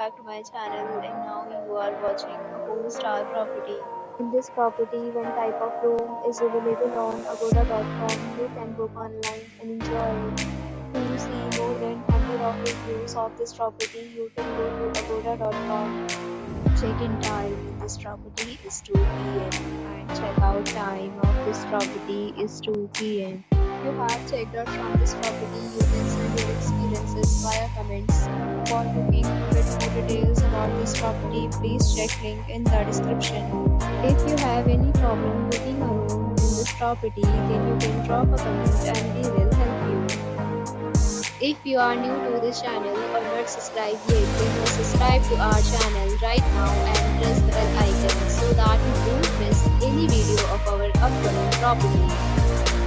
back to my channel, and now you are watching a 4-star property. In this property, one type of room is available on agoda.com. You can book online and enjoy it. To see more than 100 of reviews of this property, you can go to agoda.com. Check-in time in this property is 2 p.m. and check-out time of this property is 2 p.m. You have checked out from this property, you can send your experiences via comments. For booking with more details about this property, please check link in the description. If you have any problem booking a room in this property, then you can drop a comment and we will help you. If you are new to this channel or not subscribed yet, then you subscribe to our channel right now and press the bell icon so that you don't miss any video of our upcoming property.